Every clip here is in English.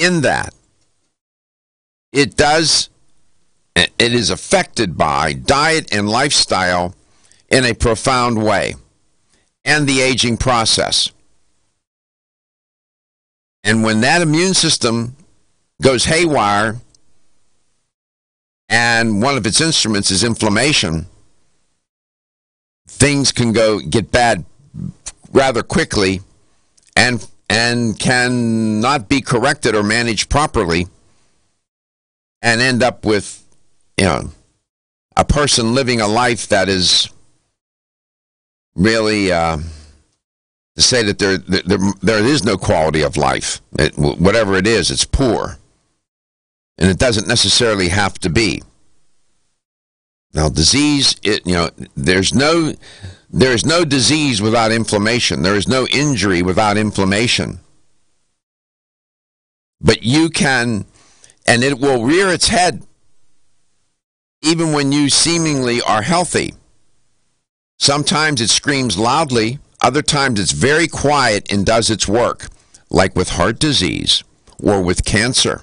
in that, it is affected by diet and lifestyle in a profound way, and the aging process. And when that immune system goes haywire, and one of its instruments is inflammation, things can get bad rather quickly, and cannot be corrected or managed properly, and end up with, a person living a life that is really, to say that there is no quality of life. Whatever it is, it's poor. And it doesn't necessarily have to be. Now, disease, there is no disease without inflammation. There is no injury without inflammation. But you can, and it will rear its head even when you seemingly are healthy. Sometimes it screams loudly, other times it's very quiet and does its work, like with heart disease or with cancer.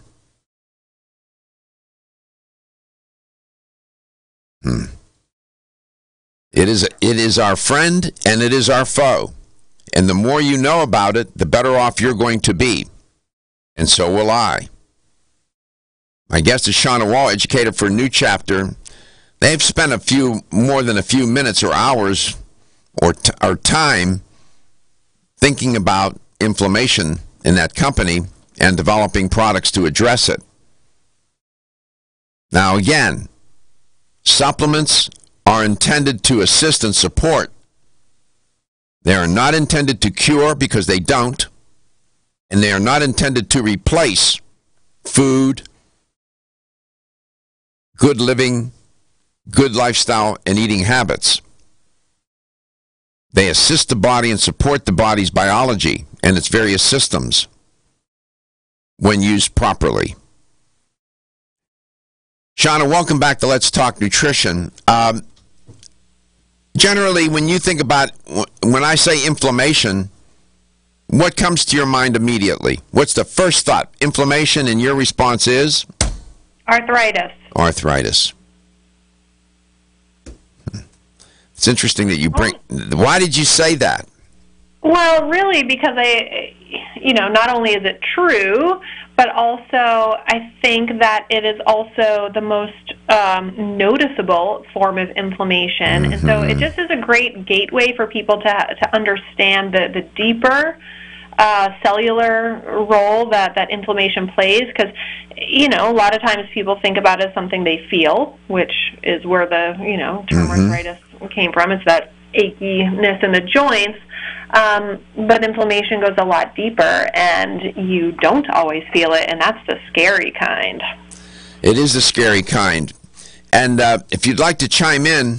It is our friend and it is our foe. And the more you know about it, the better off you're going to be. And so will I. My guest is Shauna Wall, educator for New Chapter. They've spent more than a few minutes or hours or time thinking about inflammation in that company and developing products to address it. Now again, supplements are intended to assist and support. They are not intended to cure, because they don't, and they are not intended to replace food, good living, good lifestyle, and eating habits. They assist the body and support the body's biology and its various systems when used properly. Shauna, welcome back to Let's Talk Nutrition. Generally, when you think about, when I say inflammation, what comes to your mind immediately? What's the first thought? Inflammation, and your response is? Arthritis. Arthritis. It's interesting that you bring... Why did you say that? Well, really, because not only is it true, but also I think that it is also the most noticeable form of inflammation. Mm-hmm. And so it just is a great gateway for people to understand the deeper cellular role that inflammation plays, because, a lot of times people think about it as something they feel, which is where the, term arthritis came from. It's that achiness in the joints. But inflammation goes a lot deeper, and you don't always feel it, and that's the scary kind. It is the scary kind. And if you'd like to chime in,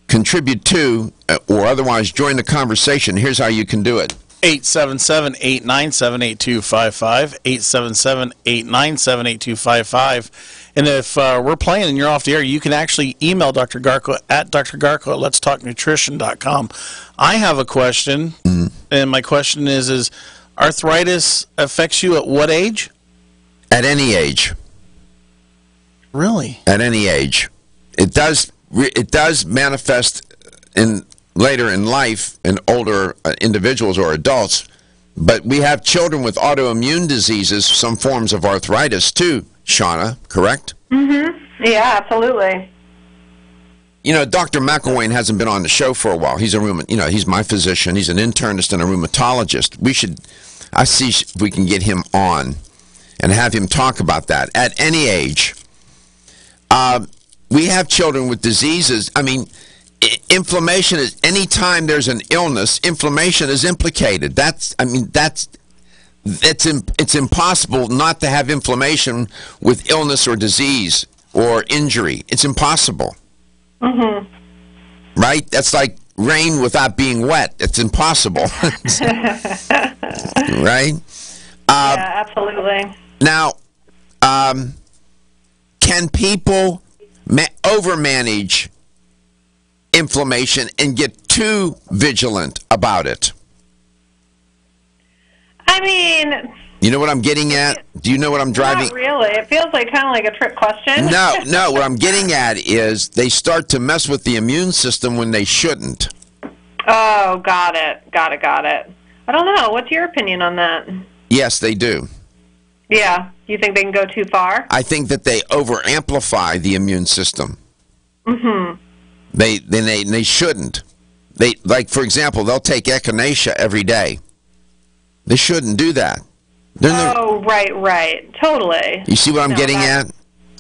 contribute to, or otherwise join the conversation, here's how you can do it. 877-897-8255, 877-897-8255. And if we're playing and you're off the air, you can actually email Dr. Garko at drgarko@letstalknutrition.com. I have a question, and my question is arthritis affects you at what age? At any age. Really? At any age. It does manifest later in life in older individuals or adults, but we have children with autoimmune diseases, some forms of arthritis too, Shauna, correct? Mm-hmm. Yeah, absolutely. Dr. McElwain hasn't been on the show for a while. He's he's my physician. He's an internist and a rheumatologist. I see if we can get him on and have him talk about that. At any age, we have children with diseases. I mean, inflammation is, anytime there's an illness, inflammation is implicated. It's impossible not to have inflammation with illness or disease or injury. It's impossible. Mm-hmm. Right? That's like rain without being wet. It's impossible. Right? Yeah, absolutely. Now, can people overmanage inflammation and get too vigilant about it? I mean, You know what I'm getting at? Do you know what I'm driving? Not really. It feels like kind of like a trick question. No. What I'm getting at is they start to mess with the immune system when they shouldn't. Oh, got it. I don't know. What's your opinion on that? Yes, they do. Yeah. You think they can go too far? I think that they over-amplify the immune system. Mm-hmm. They shouldn't. They, like, for example, they'll take echinacea every day. They shouldn't do that. Right. Totally. You see what I'm getting at?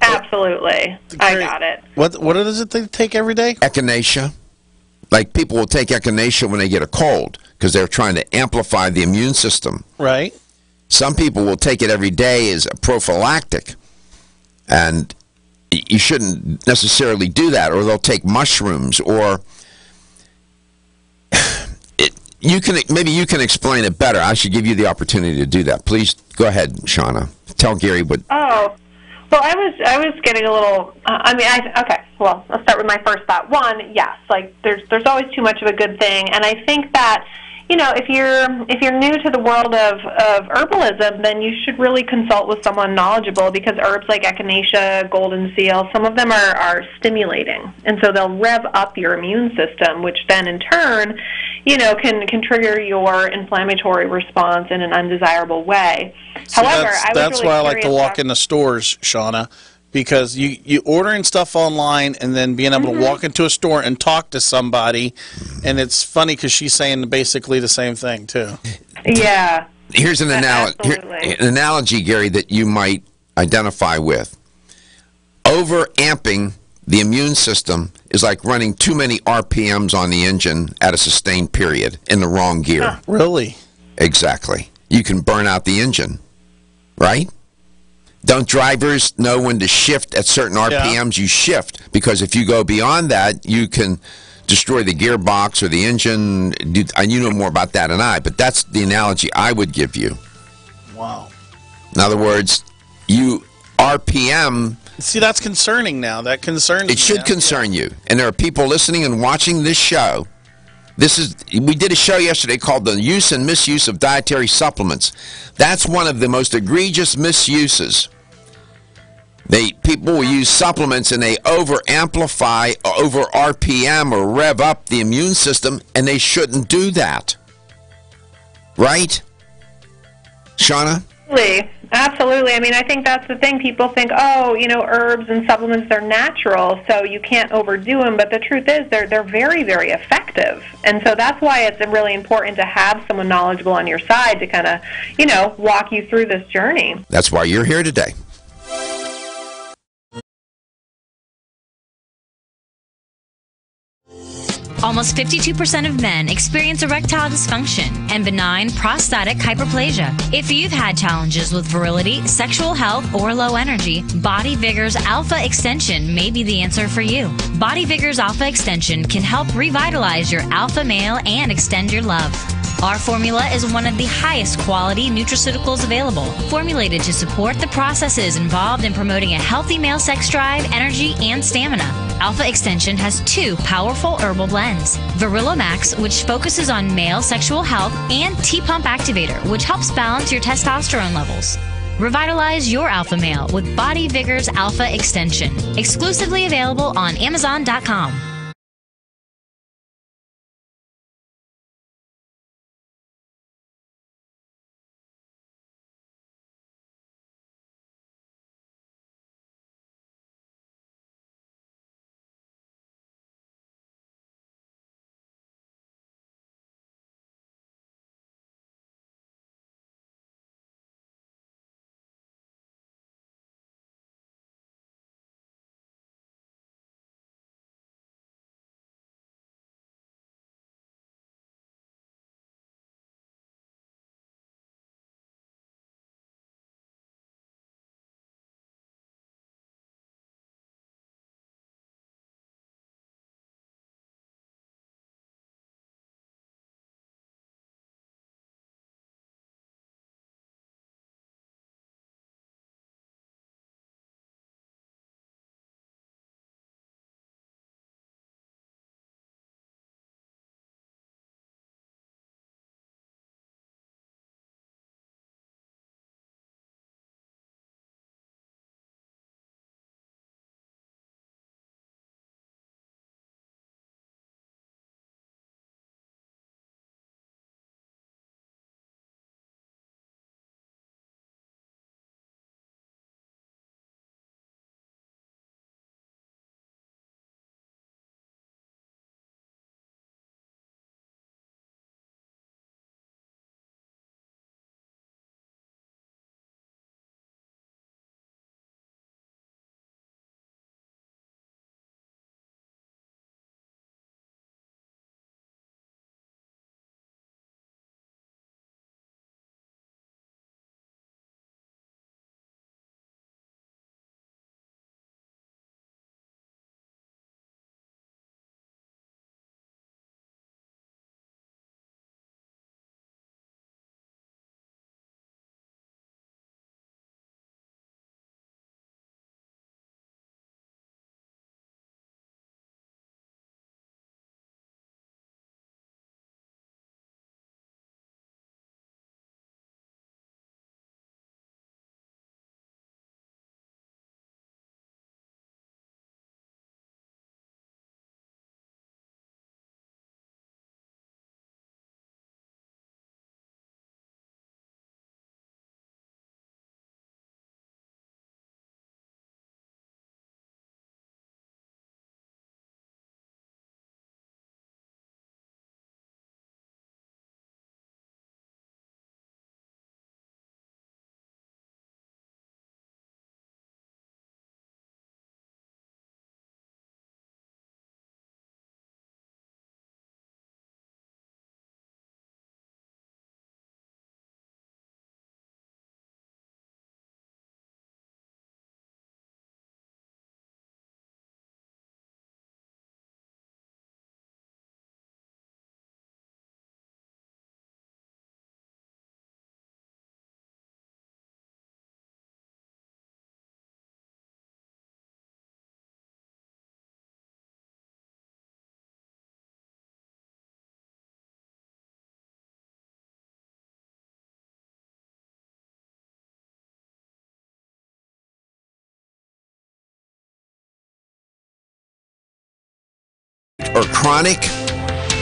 Absolutely. I got it. What is it they take every day? Echinacea. Like, people will take echinacea when they get a cold because they're trying to amplify the immune system. Right. Some people will take it every day as a prophylactic, and you shouldn't necessarily do that. Or they'll take mushrooms, or maybe you can explain it better. I should give you the opportunity to do that. Please go ahead, Shauna. Tell Gary what. Oh, well, I was getting a little. Okay. Well, I'll start with my first thought. One, yes, like there's always too much of a good thing, and I think that, you know, if you're new to the world of herbalism, then you should really consult with someone knowledgeable, because herbs like echinacea, golden seal, some of them are stimulating, and so they'll rev up your immune system, which then in turn, you know, can trigger your inflammatory response in an undesirable way. However, that's why I like to walk in the stores, Shauna, because you ordering stuff online and then being able to walk into a store and talk to somebody, and it's funny because she's saying basically the same thing too. Yeah. Here's an analogy, Gary, that you might identify with. Over-amping the immune system is like running too many RPMs on the engine at a sustained period in the wrong gear. Huh. Really? Exactly. You can burn out the engine, right? Don't drivers know when to shift at certain RPMs? Yeah. You shift, because if you go beyond that, you can destroy the gearbox or the engine. And you know more about that than I, but that's the analogy I would give you. Wow. In other words, you RPM. See, that's concerning now. That concerns me. It should concern you. And there are people listening and watching this show. We did a show yesterday called The Use and Misuse of Dietary Supplements. That's one of the most egregious misuses. People will use supplements and they over-amplify, over RPM or rev up the immune system, and they shouldn't do that. Right? Shauna? Absolutely. I mean, I think that's the thing. People think, oh, you know, herbs and supplements, they're natural, so you can't overdo them. But the truth is they're very, very effective. And so that's why it's really important to have someone knowledgeable on your side to kind of, you know, walk you through this journey. That's why you're here today. Almost 52% of men experience erectile dysfunction and benign prostatic hyperplasia. If you've had challenges with virility, sexual health, or low energy, Body Vigor's Alpha Extension may be the answer for you. Body Vigor's Alpha Extension can help revitalize your alpha male and extend your love. Our formula is one of the highest quality nutraceuticals available, formulated to support the processes involved in promoting a healthy male sex drive, energy, and stamina. Alpha Extension has 2 powerful herbal blends: Virilo Max, which focuses on male sexual health, and T-Pump Activator, which helps balance your testosterone levels. Revitalize your alpha male with Body Vigor's Alpha Extension. Exclusively available on Amazon.com. or chronic,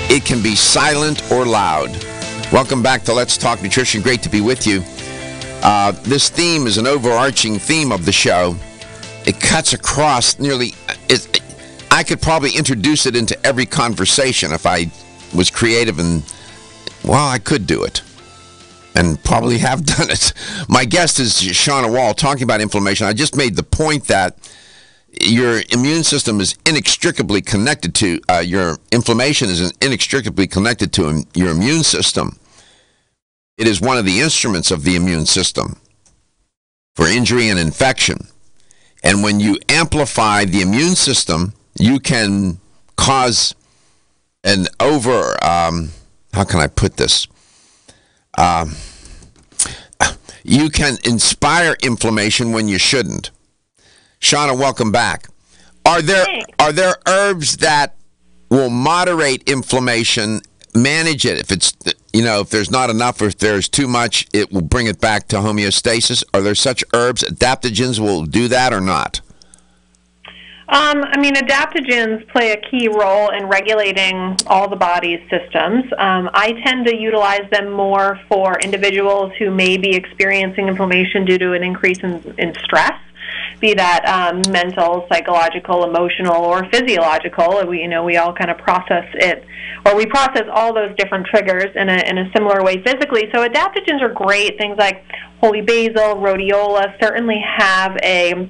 it can be silent or loud. Welcome back to Let's Talk Nutrition. Great to be with you. This theme is an overarching theme of the show. It cuts across nearly... I could probably introduce it into every conversation if I was creative and, well, I could do it. And probably have done it. My guest is Shauna Wall, talking about inflammation. I just made the point that your immune system is inextricably connected to, your inflammation is inextricably connected to your immune system. It is one of the instruments of the immune system for injury and infection. And when you amplify the immune system, you can cause an how can I put this? You can inspire inflammation when you shouldn't. Shauna, welcome back. Are there herbs that will moderate inflammation, manage it if it's, if there's not enough or if there's too much, it will bring it back to homeostasis? Are there such herbs, adaptogens will do that or not? Adaptogens play a key role in regulating all the body's systems. I tend to utilize them more for individuals who may be experiencing inflammation due to an increase in stress, be that mental, psychological, emotional, or physiological. We all kind of process it, or we process all those different triggers in a similar way physically. So adaptogens are great. Things like holy basil, rhodiola certainly have a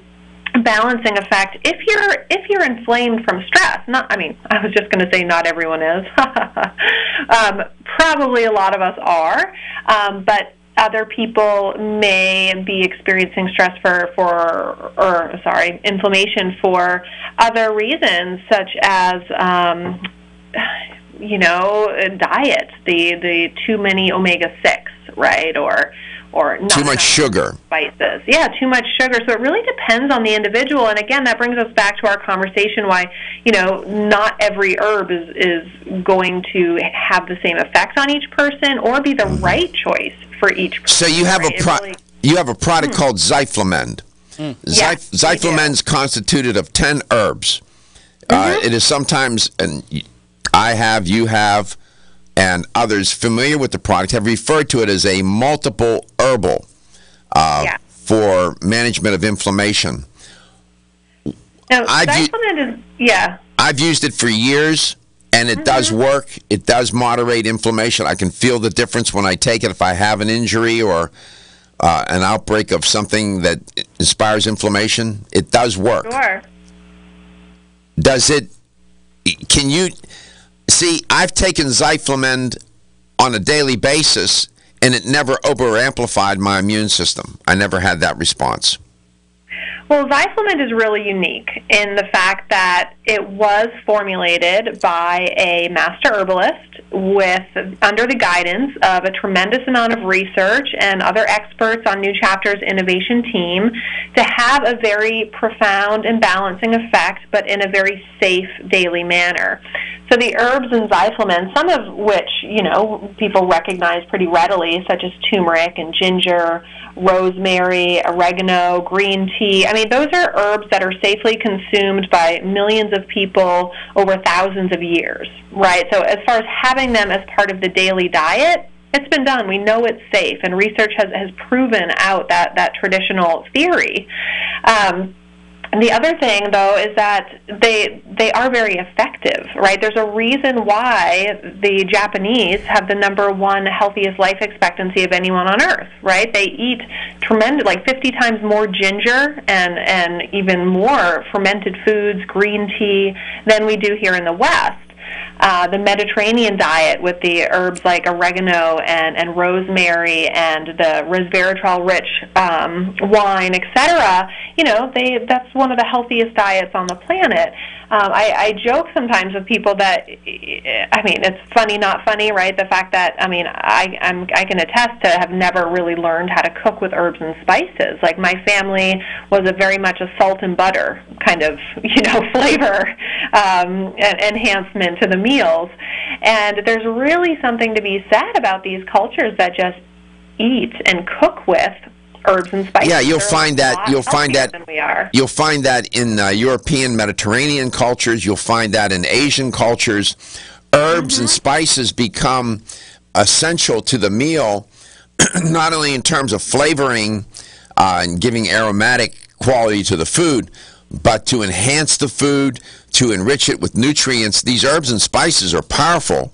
balancing effect if you're inflamed from stress. I was just going to say not everyone is. Probably a lot of us are, but other people may be experiencing stress inflammation for other reasons, such as diet, the too many omega-6, right, or not too much sugar. Spices. Yeah, too much sugar. So it really depends on the individual. And again, that brings us back to our conversation why, not every herb is going to have the same effect on each person or be the right choice for each person. So you have a product called Zyflamend. Yes, Zyflamend's constituted of 10 herbs. It is sometimes, and you have, and others familiar with the product have referred to it as a multiple herbal for management of inflammation. Now, Zyflamend I've used it for years, and it does work. It does moderate inflammation. I can feel the difference when I take it if I have an injury or an outbreak of something that inspires inflammation. It does work. Sure. Does it? Can you... See, I've taken Zyflamend on a daily basis, and it never over-amplified my immune system. I never had that response. Well, Zyflamend is really unique in the fact that it was formulated by a master herbalist under the guidance of a tremendous amount of research and other experts on New Chapter's innovation team to have a very profound and balancing effect, but in a very safe daily manner. So the herbs in Zyflamend, some of which, people recognize pretty readily, such as turmeric and ginger, rosemary, oregano, green tea. Those are herbs that are safely consumed by millions of people over thousands of years, right? So as far as having them as part of the daily diet, it's been done. We know it's safe, and research has proven out that traditional theory. And the other thing, though, is that they are very effective, right? There's a reason why the Japanese have the #1 healthiest life expectancy of anyone on Earth, right? They eat tremendous, like 50 times more ginger and even more fermented foods, green tea, than we do here in the West. The Mediterranean diet with the herbs like oregano and rosemary and the resveratrol-rich wine, etc., that's one of the healthiest diets on the planet. I joke sometimes with people that, it's funny, not funny, right? The fact that, I can attest to have never really learned how to cook with herbs and spices. Like, my family was very much a salt and butter kind of, flavor enhancement to the meals. And there's really something to be said about these cultures that just eat and cook with herbs and spices. Yeah, you'll are find a that. lot You'll find healthier that. than we are. You'll find that in European, Mediterranean cultures. You'll find that in Asian cultures. Herbs and spices become essential to the meal, not only in terms of flavoring and giving aromatic quality to the food, but to enhance the food, to enrich it with nutrients. These herbs and spices are powerful.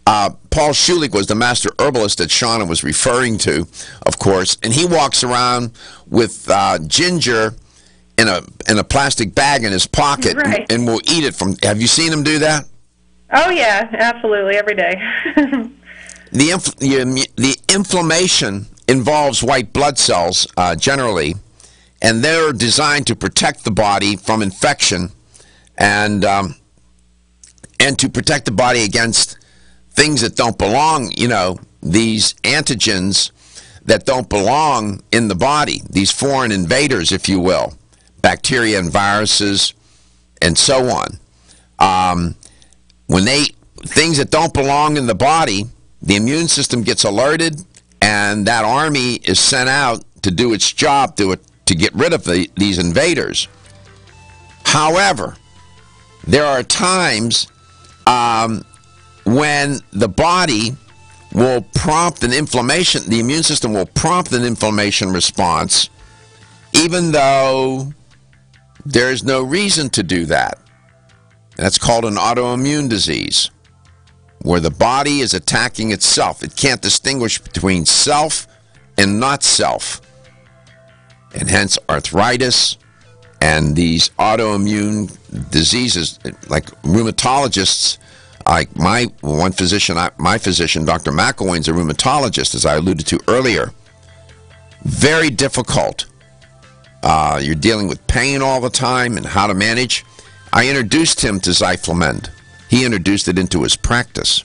Paul Schulich was the master herbalist that Shauna was referring to, of course, and he walks around with ginger in a plastic bag in his pocket, Right. and will eat it from. Have you seen him do that? Oh, yeah, absolutely, every day. The inflammation involves white blood cells generally, and they're designed to protect the body from infection and to protect the body against things that don't belong, these antigens that don't belong in the body, these foreign invaders, if you will, bacteria and viruses and so on. When things that don't belong in the body, the immune system gets alerted, and that army is sent out to do its job to get rid of these invaders. However, there are times when the body will prompt an inflammation, the immune system will prompt an inflammation response, even though there's no reason to do that. That's called an autoimmune disease, where the body is attacking itself. It can't distinguish between self and not self. And hence arthritis and these autoimmune diseases, like rheumatologists, like my physician, Dr. McElwain's a rheumatologist, as I alluded to earlier. Very difficult. You're dealing with pain all the time and how to manage. I introduced him to Zyflamend. He introduced it into his practice.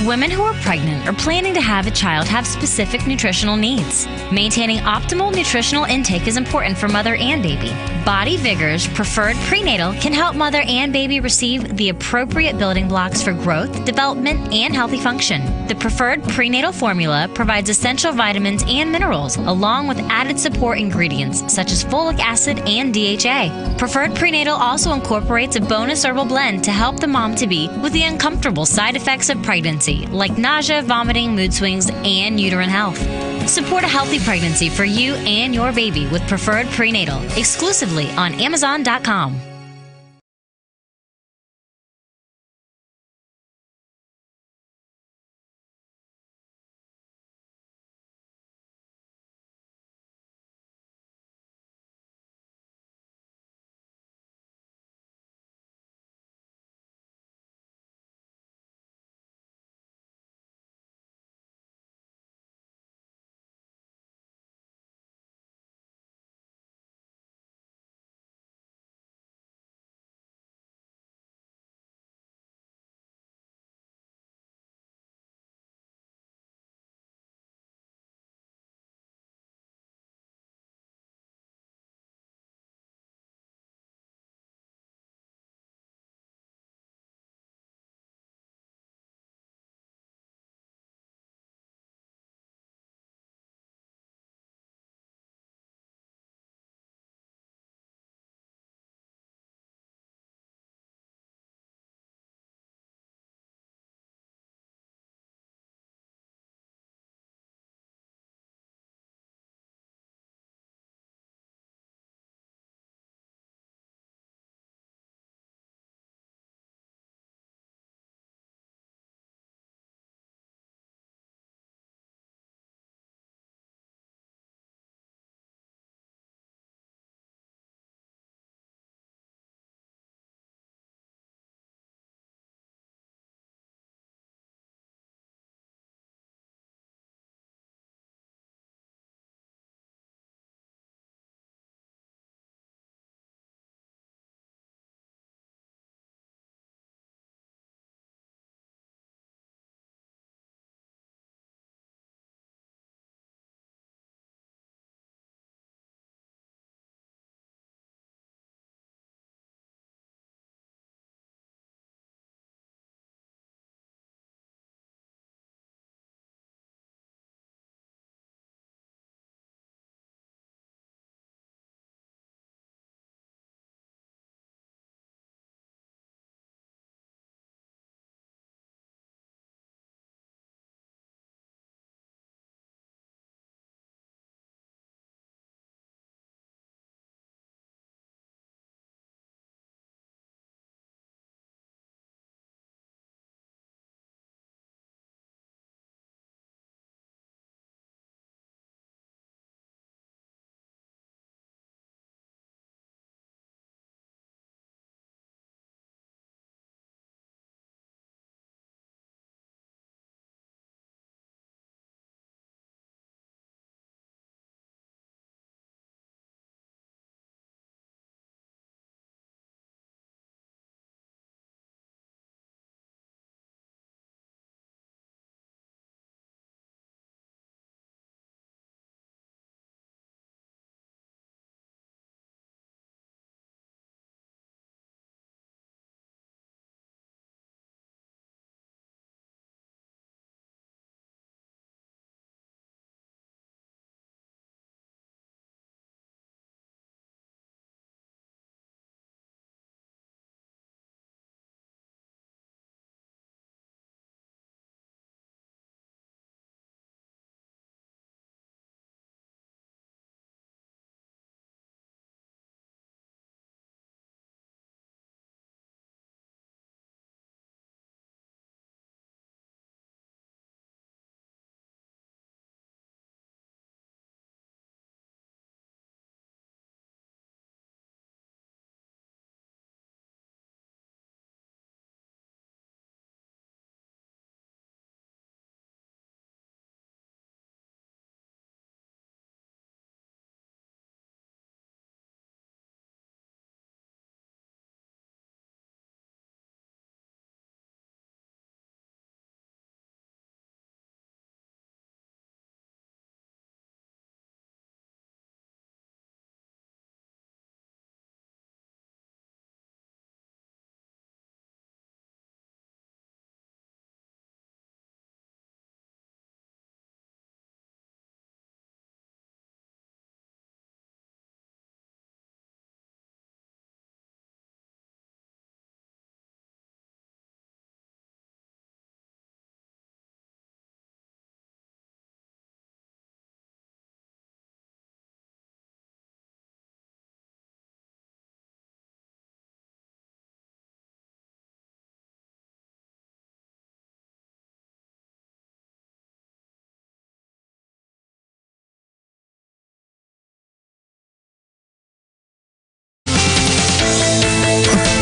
Women who are pregnant or planning to have a child have specific nutritional needs. Maintaining optimal nutritional intake is important for mother and baby. Body Vigor's Preferred Prenatal can help mother and baby receive the appropriate building blocks for growth, development, and healthy function. The Preferred Prenatal formula provides essential vitamins and minerals, along with added support ingredients such as folic acid and DHA. Preferred Prenatal also incorporates a bonus herbal blend to help the mom-to-be with the uncomfortable side effects of pregnancy, like nausea, vomiting, mood swings, and uterine health. Support a healthy pregnancy for you and your baby with Preferred Prenatal, exclusively on Amazon.com.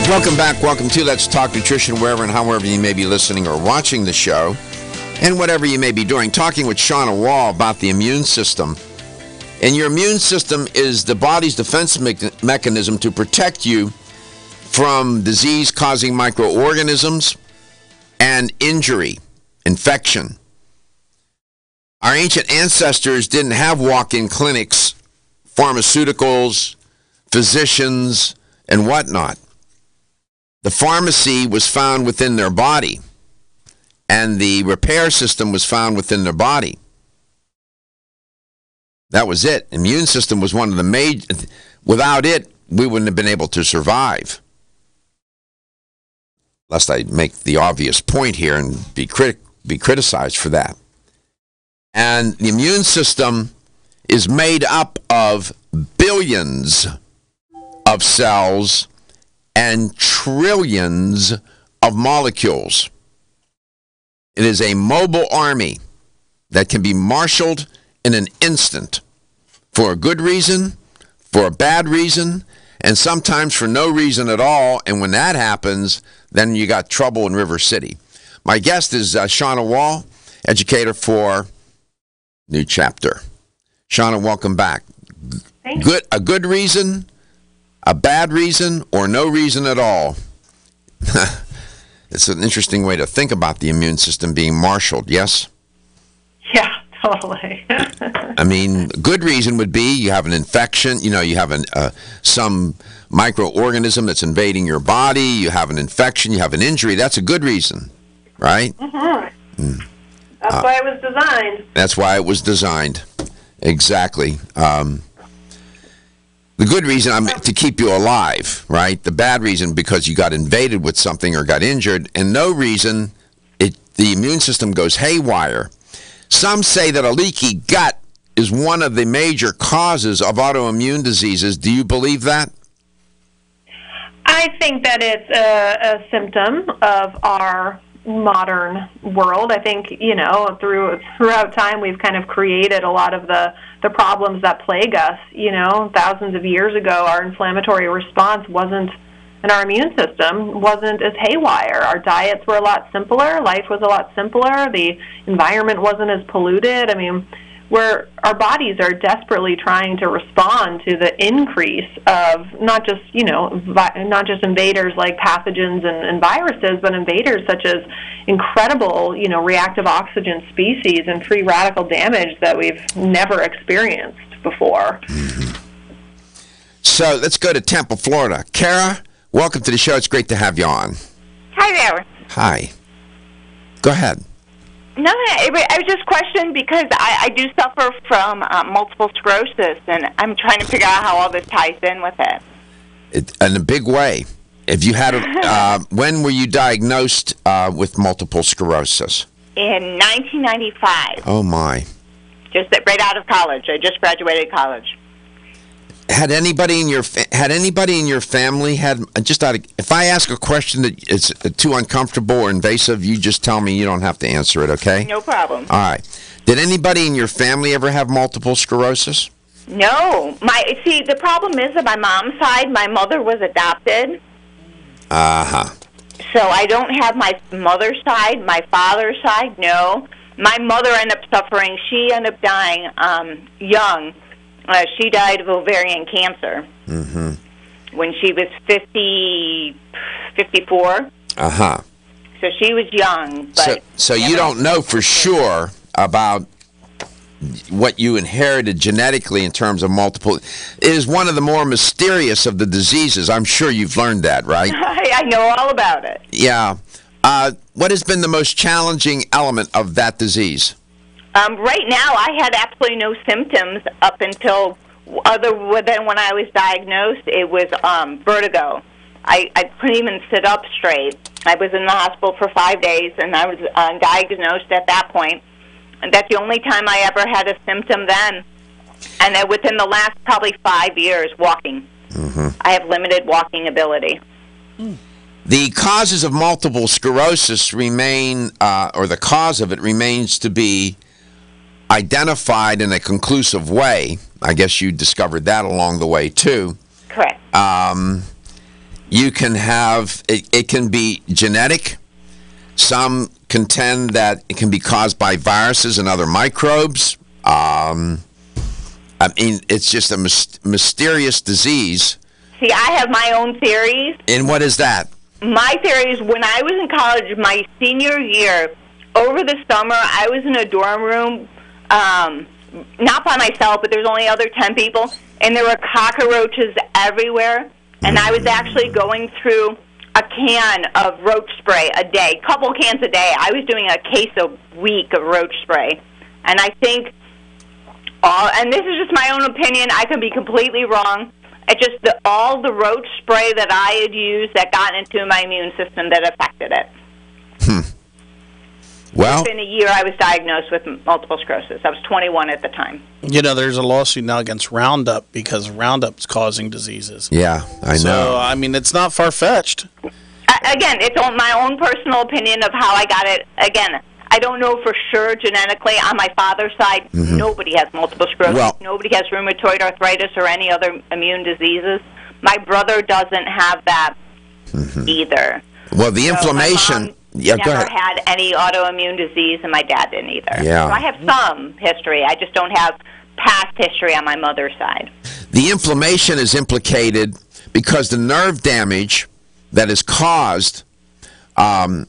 Welcome back. Welcome to Let's Talk Nutrition, wherever and however you may be listening or watching the show, and whatever you may be doing. Talking with Shauna Wall about the immune system. And your immune system is the body's defense mechanism to protect you from disease-causing microorganisms and injury, infection. Our ancient ancestors didn't have walk-in clinics, pharmaceuticals, physicians, and whatnot. The pharmacy was found within their body, and the repair system was found within their body. That was it. Immune system was one of the major. Without it, we wouldn't have been able to survive. Lest I make the obvious point here and be criticized for that. And the immune system is made up of billions of cells and trillions of molecules. It is a mobile army that can be marshaled in an instant for a good reason, for a bad reason, and sometimes for no reason at all. And when that happens, then you got trouble in River City. My guest is Shauna Wall, educator for New Chapter. Shauna, welcome back. Thank you. A good reason, a bad reason, or no reason at all. It's an interesting way to think about the immune system being marshaled, yes? Yeah, totally. I mean, good reason would be you have an infection, you have some microorganism that's invading your body, you have an infection, you have an injury. That's a good reason, right? Mm-hmm. Mm. That's why it was designed. That's why it was designed. Exactly. The good reason to keep you alive, right? The bad reason because you got invaded with something or got injured, and no reason the immune system goes haywire. Some say that a leaky gut is one of the major causes of autoimmune diseases. Do you believe that? I think that it's a symptom of our modern world. I think, throughout time we've kind of created a lot of the problems that plague us. Thousands of years ago, our inflammatory response wasn't, and our immune system wasn't as haywire. Our diets were a lot simpler. Life was a lot simpler. The environment wasn't as polluted. I mean, our bodies are desperately trying to respond to the increase of not just invaders like pathogens and viruses, but invaders such as incredible, reactive oxygen species and free radical damage that we've never experienced before. Mm-hmm. So let's go to Tampa, Florida. Kara, welcome to the show. It's great to have you on. Hi there. Hi. Go ahead. No, I was just questioning because I do suffer from multiple sclerosis, and I'm trying to figure out how all this ties in with it. In a big way. If you had when were you diagnosed with multiple sclerosis? In 1995. Oh my! Just right out of college. I just graduated college. Had anybody in your family had if I ask a question that is too uncomfortable or invasive, you just tell me. You don't have to answer it, okay? No problem. All right. Did anybody in your family ever have multiple sclerosis? No. The problem is that my mom's side, my mother was adopted. Uh-huh. So I don't have my mother's side, my father's side, no. My mother ended up suffering. She ended up dying young. She died of ovarian cancer when she was 54. Uh-huh. So she was young. But so you don't know for sure about what you inherited genetically in terms of multiple. It is one of the more mysterious of the diseases. I'm sure you've learned that, right? I know all about it. Yeah. What has been the most challenging element of that disease? Right now, I had absolutely no symptoms up until other than when I was diagnosed. It was vertigo. I couldn't even sit up straight. I was in the hospital for 5 days, and I was diagnosed at that point. And that's the only time I ever had a symptom then. And then within the last probably 5 years, walking. I have limited walking ability. The causes of multiple sclerosis remain, or the cause of it remains to be identified in a conclusive way. I guess you discovered that along the way, too. Correct. You can have, it can be genetic. Some contend that it can be caused by viruses and other microbes. I mean, it's just a mysterious disease. See, I have my own theories. And what is that? My theory is when I was in college, my senior year, over the summer, I was in a dorm room, not by myself, but there was only other 10 people, and there were cockroaches everywhere. And I was actually going through a can of roach spray a day, couple cans a day. I was doing a case a week of roach spray. And I think, and this is just my own opinion, I could be completely wrong. It's just all the roach spray that I had used that got into my immune system that affected it. Well, within a year, I was diagnosed with multiple sclerosis. I was 21 at the time. You know, there's a lawsuit now against Roundup because Roundup's causing diseases. Yeah, I know. So, I mean, it's not far-fetched. Again, it's my own personal opinion of how I got it. Again, I don't know for sure genetically. On my father's side, nobody has multiple sclerosis. Well, nobody has rheumatoid arthritis or any other immune diseases. My brother doesn't have that either. Well, the inflammation... My mom go never ahead. had any autoimmune disease, and my dad didn't either. Yeah. So I have some history. I just don't have past history on my mother's side. The inflammation is implicated because the nerve damage that is caused by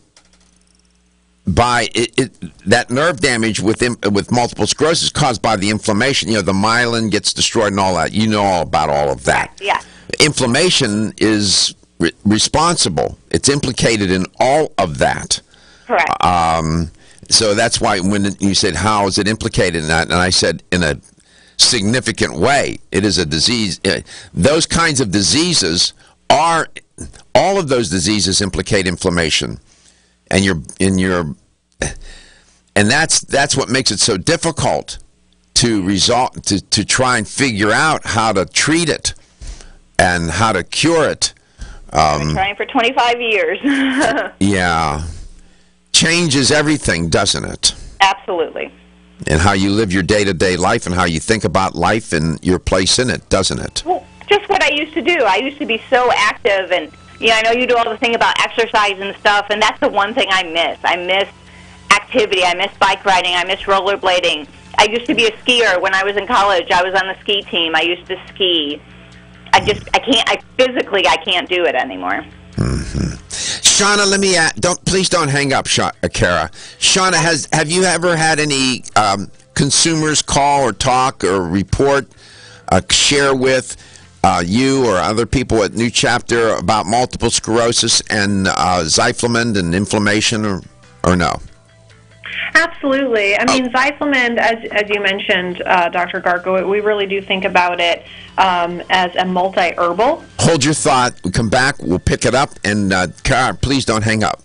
that nerve damage with multiple sclerosis is caused by the inflammation. You know, the myelin gets destroyed and all that. You know all about all of that. Yeah. Inflammation is responsible. It's implicated in all of that. Correct. So that's why when you said, how is it implicated in that? And I said, in a significant way. It is a disease. Those kinds of diseases all of those diseases implicate inflammation. And that's what makes it so difficult to try and figure out how to treat it and how to cure it. I've been trying for 25 years. Yeah. Changes everything, doesn't it? Absolutely. And how you live your day-to-day life and how you think about life and your place in it, doesn't it? Well, just what I used to do. I used to be so active, and I know you do all the thing about exercise and stuff, and that's the one thing I miss. I miss activity. I miss bike riding. I miss rollerblading. I used to be a skier when I was in college. I was on the ski team. I used to ski. I can't do it anymore. Shauna, let me please don't hang up, Kara. Shauna, have you ever had any consumers call or talk or report, share with you or other people at New Chapter about multiple sclerosis and Zyflamend and inflammation, or no? Absolutely. I mean, Zyflamend, as you mentioned, Dr. Garko, we really do think about it as a multi-herbal. Hold your thought. We'll come back. We'll pick it up. And, Kara, please don't hang up.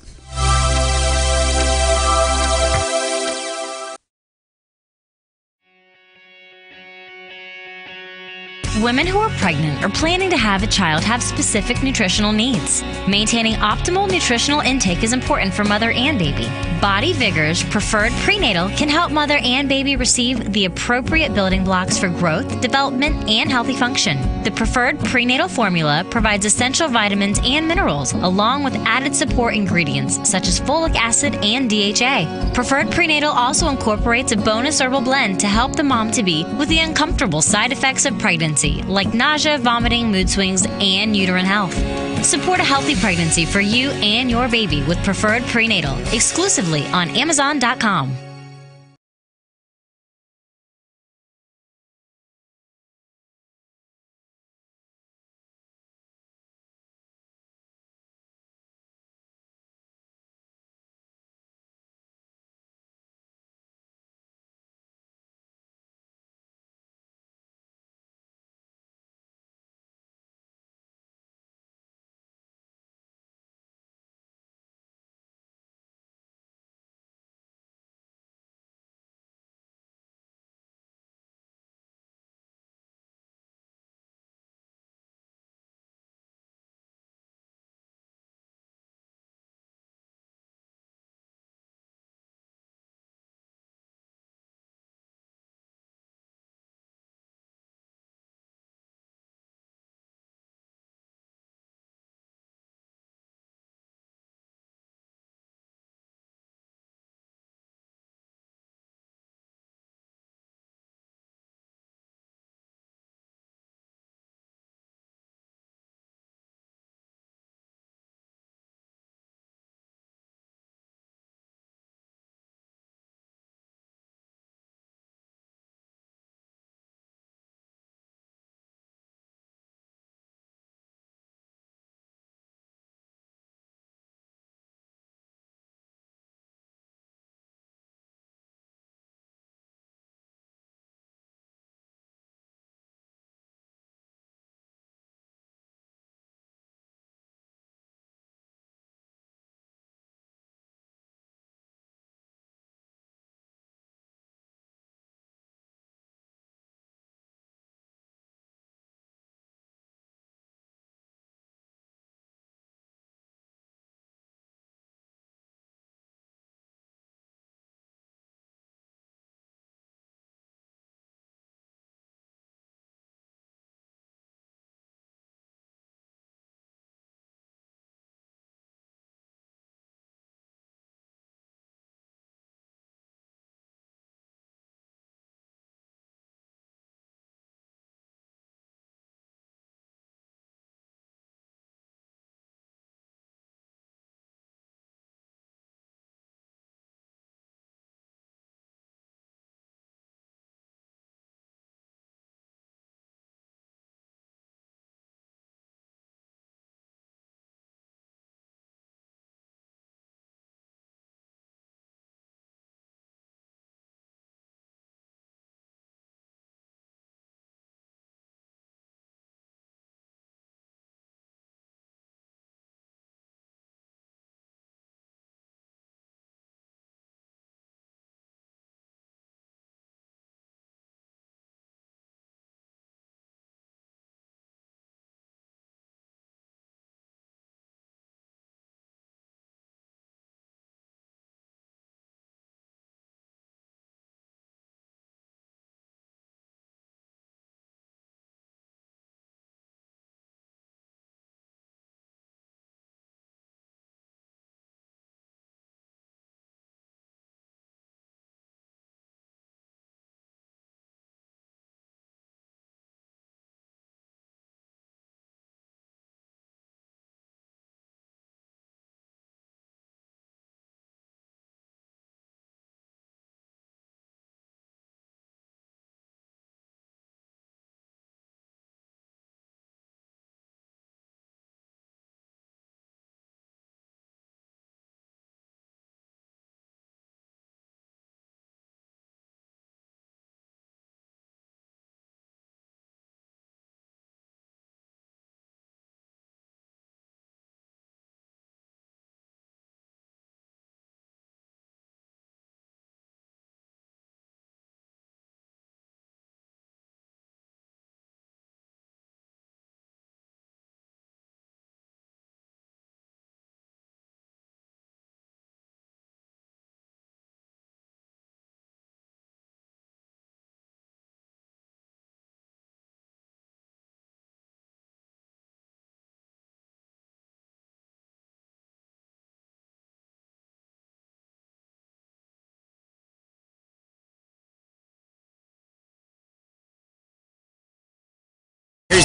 Women who are pregnant or planning to have a child have specific nutritional needs. Maintaining optimal nutritional intake is important for mother and baby. Body Vigor's Preferred Prenatal can help mother and baby receive the appropriate building blocks for growth, development, and healthy function. The Preferred Prenatal formula provides essential vitamins and minerals, along with added support ingredients such as folic acid and DHA. Preferred Prenatal also incorporates a bonus herbal blend to help the mom-to-be with the uncomfortable side effects of pregnancy, like nausea, vomiting, mood swings, and uterine health. Support a healthy pregnancy for you and your baby with Preferred Prenatal, exclusively on Amazon.com.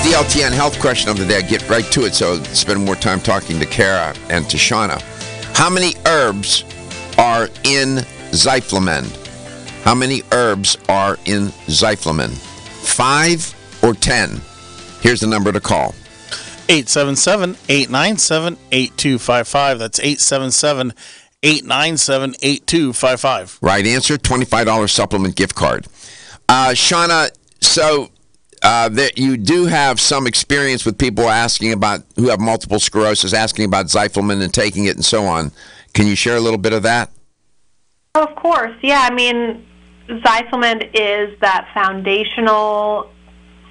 DLTN health question of the day. I get right to it, so spend more time talking to Kara and to Shauna. How many herbs are in Zyflamen? How many herbs are in Zyflamen? 5 or 10? Here's the number to call. 877-897-8255. That's 877-897-8255. Right answer, $25 supplement gift card. Shauna, so that you do have some experience with people asking about, who have multiple sclerosis, asking about Zyflamen and taking it and so on. Can you share a little bit of that? Oh, of course. Yeah, I mean, Zyflamen is that foundational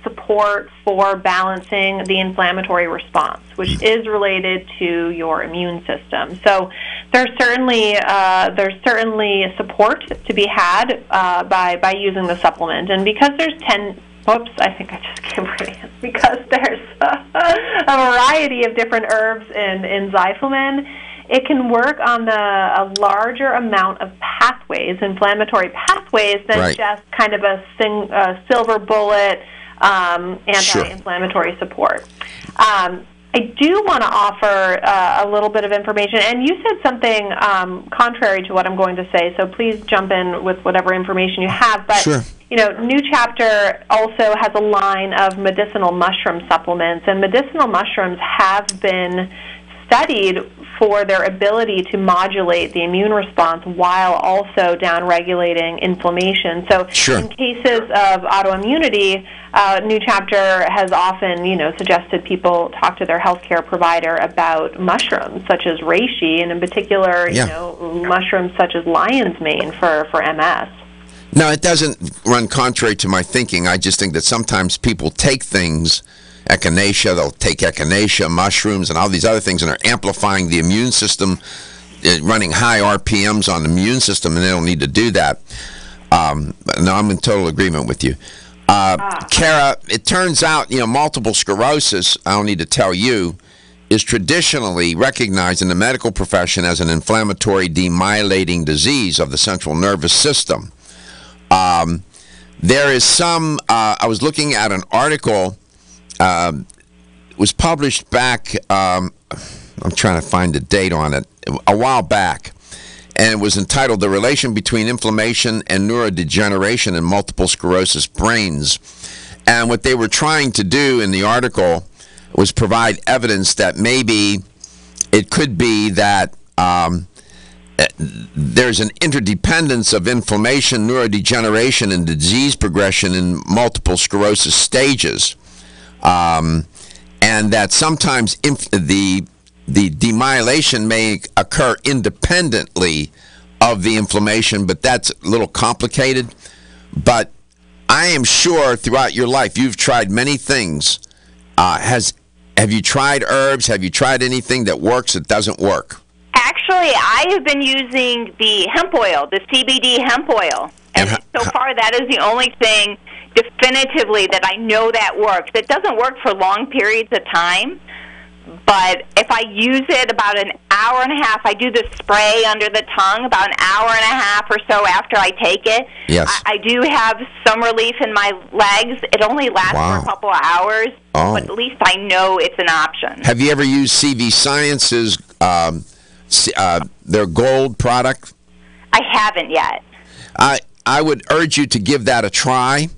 support for balancing the inflammatory response, which is related to your immune system. So there's certainly support to be had by using the supplement. And because there's 10, whoops, I think I just came right in. Because there's a variety of different herbs in Zyflamen, it can work on a larger amount of pathways, inflammatory pathways, than just kind of a silver bullet anti-inflammatory support. I do want to offer a little bit of information, and you said something contrary to what I'm going to say, so please jump in with whatever information you have. But you know, New Chapter also has a line of medicinal mushroom supplements, and medicinal mushrooms have been studied for their ability to modulate the immune response while also downregulating inflammation. So in cases of autoimmunity, New Chapter has often, suggested people talk to their healthcare provider about mushrooms such as reishi, and in particular, mushrooms such as lion's mane for MS. No, it doesn't run contrary to my thinking. I just think that sometimes people take things, echinacea, they'll take echinacea, mushrooms, and all these other things, and they're amplifying the immune system, running high RPMs on the immune system, and they don't need to do that. No, I'm in total agreement with you. Kara, it turns out, multiple sclerosis, I don't need to tell you, is traditionally recognized in the medical profession as an inflammatory demyelinating disease of the central nervous system. There is some, I was looking at an article, was published back, I'm trying to find the date on it, a while back, and it was entitled The Relation Between Inflammation and Neurodegeneration in Multiple Sclerosis Brains. And what they were trying to do in the article was provide evidence that maybe it could be that there's an interdependence of inflammation, neurodegeneration, and disease progression in multiple sclerosis stages. And that sometimes the demyelation may occur independently of the inflammation, but that's a little complicated. But I am sure throughout your life you've tried many things. Have you tried herbs? Have you tried anything that works that doesn't work? Actually, I have been using the hemp oil, the CBD hemp oil. And so far, that is the only thing definitively that I know that works. It doesn't work for long periods of time, but if I use it about an hour and a half, I do the spray under the tongue about an hour and a half or so after I take it. Yes. I do have some relief in my legs. It only lasts for a couple of hours, but at least I know it's an option. Have you ever used CV Science's, their gold product? I haven't yet. I would urge you to give that a try.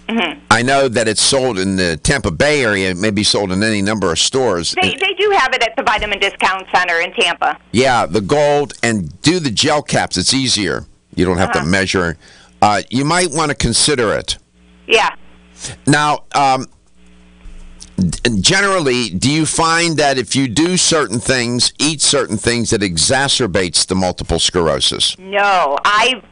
Mm-hmm. I know that it's sold in the Tampa Bay area. It may be sold in any number of stores. They do have it at the Vitamin Discount Center in Tampa. Yeah, the gold, and do the gel caps. It's easier. You don't have to measure. You might want to consider it. Yeah. Now, generally, do you find that if you do certain things, eat certain things, that exacerbates the multiple sclerosis? No. I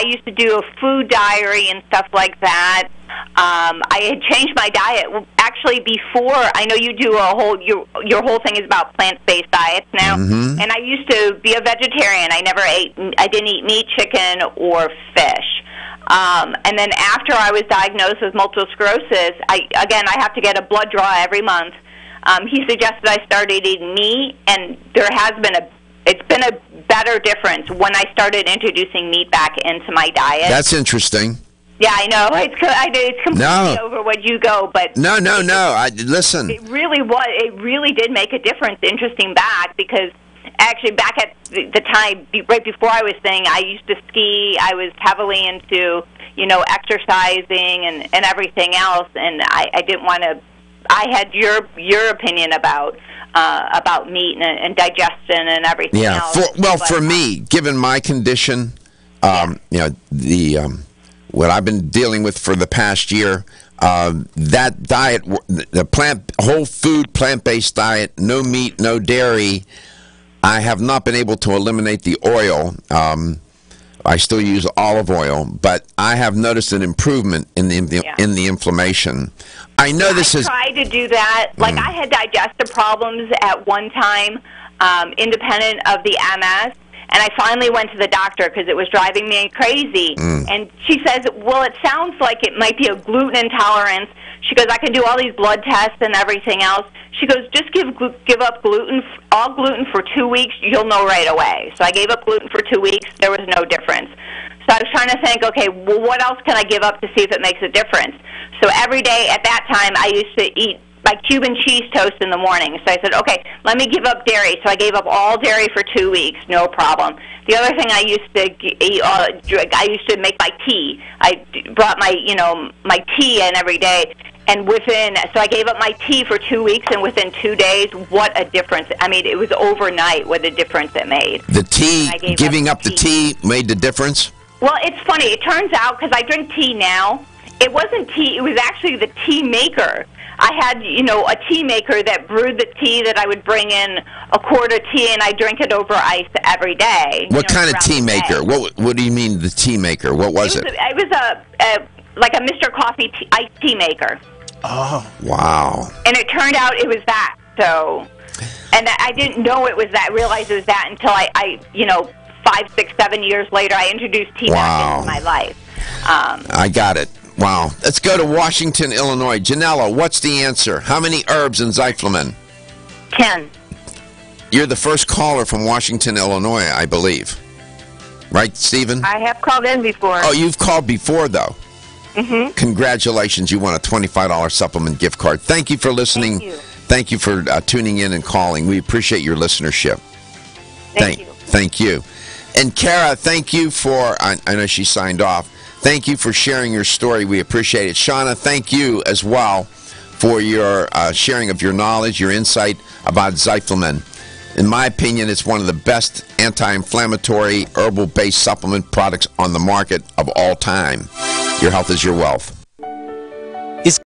used to do a food diary and stuff like that. I had changed my diet. Well, actually, before, I know you do your whole thing is about plant-based diets now. Mm-hmm. And I used to be a vegetarian. I didn't eat meat, chicken, or fish. And then after I was diagnosed with multiple sclerosis, I have to get a blood draw every month. He suggested I started eating meat, and it's been a better difference when I started introducing meat back into my diet. That's interesting. Yeah, I know. It's completely over what you go, but no. Listen. It really was. It really did make a difference. Interesting back, because actually back at the time right before I was saying, I used to ski. I was heavily into exercising and everything else, and I didn't want to. I had your opinion about meat and digestion and everything else. For me, given my condition, what I've been dealing with for the past year, that diet, the whole food, plant-based diet, no meat, no dairy, I have not been able to eliminate the oil. I still use olive oil, but I have noticed an improvement in the inflammation. I know I tried to do that. Like I had digestive problems at one time, independent of the MS. And I finally went to the doctor because it was driving me crazy. And she says, well, it sounds like it might be a gluten intolerance. She goes, I can do all these blood tests and everything else. She goes, just give up all gluten for 2 weeks. You'll know right away. So I gave up gluten for 2 weeks. There was no difference. So I was trying to think, okay, well, what else can I give up to see if it makes a difference? So every day at that time, I used to eat my Cuban cheese toast in the morning. So I said, okay, let me give up dairy. So I gave up all dairy for 2 weeks, no problem. The other thing I used to eat, I used to make my tea. I brought my tea in every day. And so I gave up my tea for 2 weeks, and within 2 days, what a difference. I mean, it was overnight what a difference it made. The tea, giving up the tea made the difference? Well, it's funny. It turns out, because I drink tea now, it wasn't tea. It was actually the tea maker. I had, a tea maker that brewed the tea that I would bring in a quart of tea, and I drink it over ice every day. What kind of tea maker? What do you mean the tea maker? What was it? It was like a Mr. Coffee iced tea maker. Oh, wow. And it turned out it was that. So, and I didn't know it was that, realize it was that until I 5, 6, 7 years later, I introduced tea back into my life. I got it. Wow. Let's go to Washington, Illinois. Janella, what's the answer? How many herbs in Zyflamin? 10. You're the first caller from Washington, Illinois, I believe. Right, Stephen? I have called in before. Oh, you've called before, though. Mm-hmm. Congratulations. You won a $25 supplement gift card. Thank you for listening. Thank you. Thank you for tuning in and calling. We appreciate your listenership. Thank you. Thank you. And Kara, thank you for, I know she signed off. Thank you for sharing your story. We appreciate it. Shauna, thank you as well for your sharing of your knowledge, your insight about Zyflamin. In my opinion, it's one of the best anti-inflammatory herbal-based supplement products on the market of all time. Your health is your wealth.